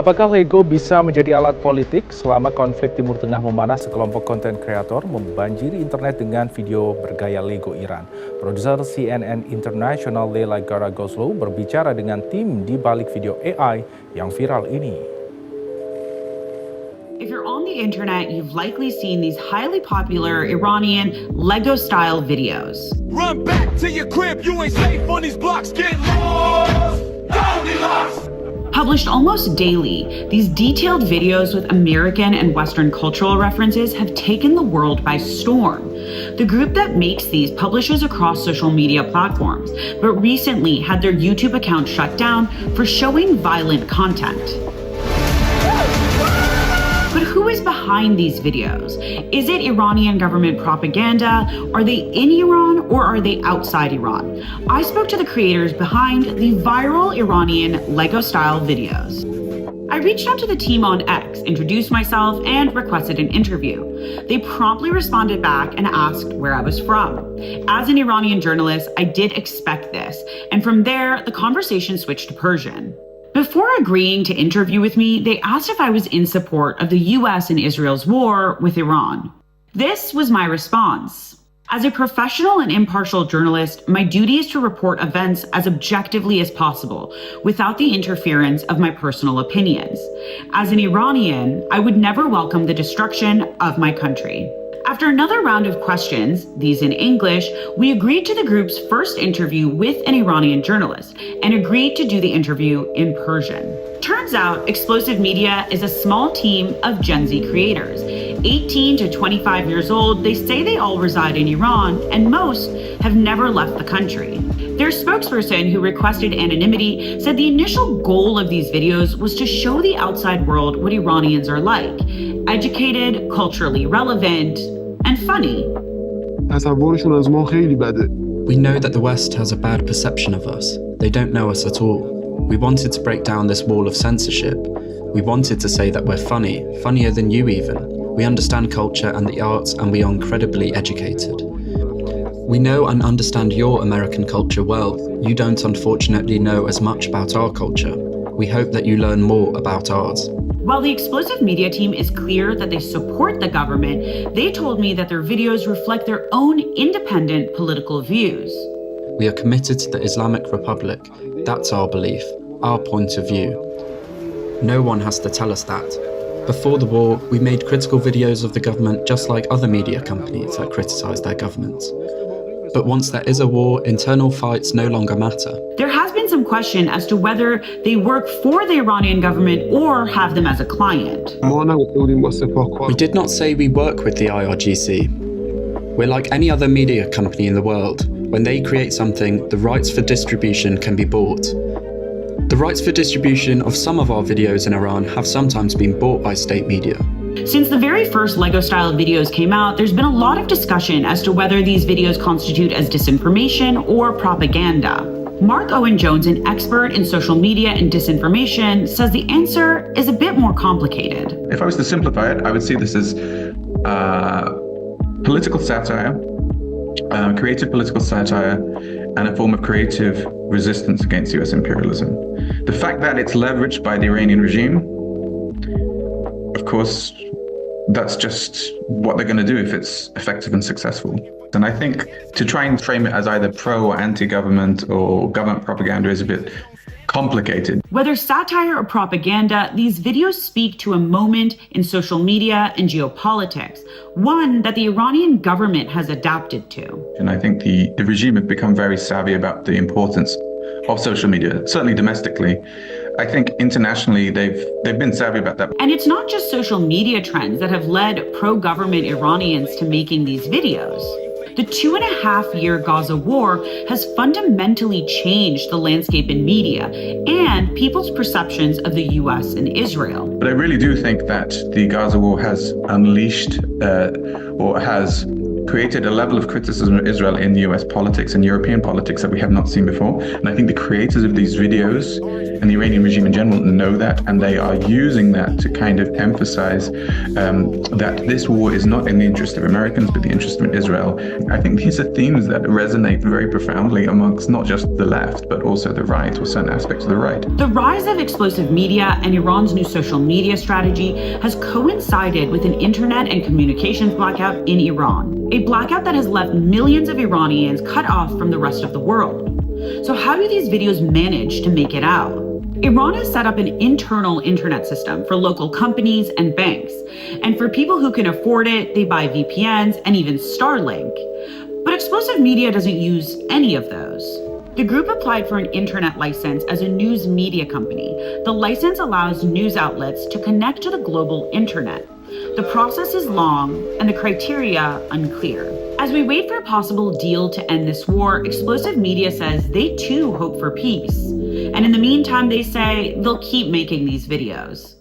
Apakah Lego bisa menjadi alat politik? Selama konflik Timur Tengah memanas, sekelompok konten kreator membanjiri internet dengan video bergaya Lego Iran. Produser CNN International Leila Garagoslo berbicara dengan tim di balik video AI yang viral ini. If you're on the internet, you've likely seen these highly popular Iranian Lego-style videos. Run back to your crib, you ain't safe on these blocks, get lost, Goldilocks! Published almost daily, these detailed videos with American and Western cultural references have taken the world by storm. The group that makes these publishes across social media platforms, but recently had their YouTube account shut down for showing violent content. But who is behind these videos? Is it Iranian government propaganda? Are they in Iran or are they outside Iran? I spoke to the creators behind the viral Iranian Lego-style videos. I reached out to the team on X, introduced myself, and requested an interview. They promptly responded back and asked where I was from. As an Iranian journalist, I did expect this, and from there, the conversation switched to Persian. Before agreeing to interview with me, they asked if I was in support of the US and Israel's war with Iran. This was my response. As a professional and impartial journalist, my duty is to report events as objectively as possible, without the interference of my personal opinions. As an Iranian, I would never welcome the destruction of my country. After another round of questions, these in English, we agreed to the group's first interview with an Iranian journalist and agreed to do the interview in Persian. Turns out, Explosive Media is a small team of Gen Z creators. 18 to 25 years old, they say they all reside in Iran, and most have never left the country. Their spokesperson, who requested anonymity, said the initial goal of these videos was to show the outside world what Iranians are like: educated, culturally relevant, and funny. We know that the West has a bad perception of us. They don't know us at all. We wanted to break down this wall of censorship. We wanted to say that we're funny, funnier than you even. We understand culture and the arts, and we are incredibly educated. We know and understand your American culture well. You don't unfortunately know as much about our culture. We hope that you learn more about ours. While the Explosive Media team is clear that they support the government, they told me that their videos reflect their own independent political views. We are committed to the Islamic Republic. That's our belief, our point of view. No one has to tell us that. Before the war, we made critical videos of the government just like other media companies that criticize their governments. But once there is a war, internal fights no longer matter. There has been some question as to whether they work for the Iranian government or have them as a client. We did not say we work with the IRGC. We're like any other media company in the world. When they create something, the rights for distribution can be bought. The rights for distribution of some of our videos in Iran have sometimes been bought by state media. Since the very first Lego-style videos came out, there's been a lot of discussion as to whether these videos constitute as disinformation or propaganda. Mark Owen Jones, an expert in social media and disinformation, says the answer is a bit more complicated. If I was to simplify it, I would see this as political satire, creative political satire, and a form of creative resistance against US imperialism. The fact that it's leveraged by the Iranian regime, of course, that's just what they're going to do if it's effective and successful. And I think to try and frame it as either pro or anti-government or government propaganda is a bit complicated. Whether satire or propaganda, these videos speak to a moment in social media and geopolitics, one that the Iranian government has adapted to. And I think the regime have become very savvy about the importance of social media, certainly domestically. I think internationally they've been savvy about that. And it's not just social media trends that have led pro-government Iranians to making these videos. The 2.5-year Gaza war has fundamentally changed the landscape in media and people's perceptions of the US and Israel. But I really do think that the Gaza war has unleashed or has created a level of criticism of Israel in US politics and European politics that we have not seen before. And I think the creators of these videos and the Iranian regime in general know that, and they are using that to kind of emphasize that this war is not in the interest of Americans, but the interest of Israel. I think these are themes that resonate very profoundly amongst not just the left, but also the right, or certain aspects of the right. The rise of explosive media and Iran's new social media strategy has coincided with an internet and communications blackout in Iran, a blackout that has left millions of Iranians cut off from the rest of the world. So how do these videos manage to make it out? Iran has set up an internal internet system for local companies and banks. And for people who can afford it, they buy VPNs and even Starlink. But explosive media doesn't use any of those. The group applied for an internet license as a news media company. The license allows news outlets to connect to the global internet. The process is long and the criteria unclear. As we wait for a possible deal to end this war, explosive media says they too hope for peace. And in the meantime, they say they'll keep making these videos.